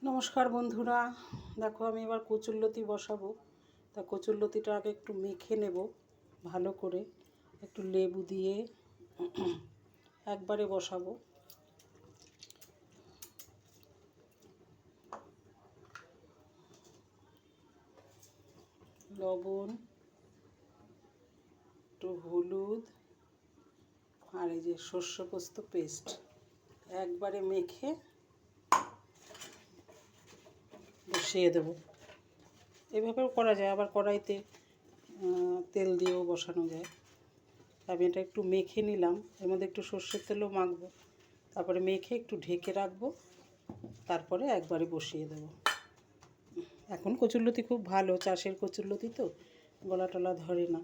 নমস্কার বন্ধুরা, দেখো আমি এবার কচুরলতি বসাবো। তা কচুরলতিটা আগে একটু মেখে নেব ভালো করে, একটু লেবু দিয়ে একবারে বসাবো। লবণ, একটু হলুদ আর এই যে সর্ষে পোস্ত পেস্ট একবারে মেখে বসিয়ে দেবো। এভাবেও করা যায়, আবার কড়াইতে তেল দিয়েও বসানো যায়। আমি এটা একটু মেখে নিলাম, এর মধ্যে একটু সর্ষের তেলও মাখবো, তারপরে মেখে একটু ঢেকে রাখবো, তারপরে একবারে বসিয়ে দেবো। এখন কচুরলতি খুব ভালো, চাষের কচুরলতি তো গলা টলা ধরে না।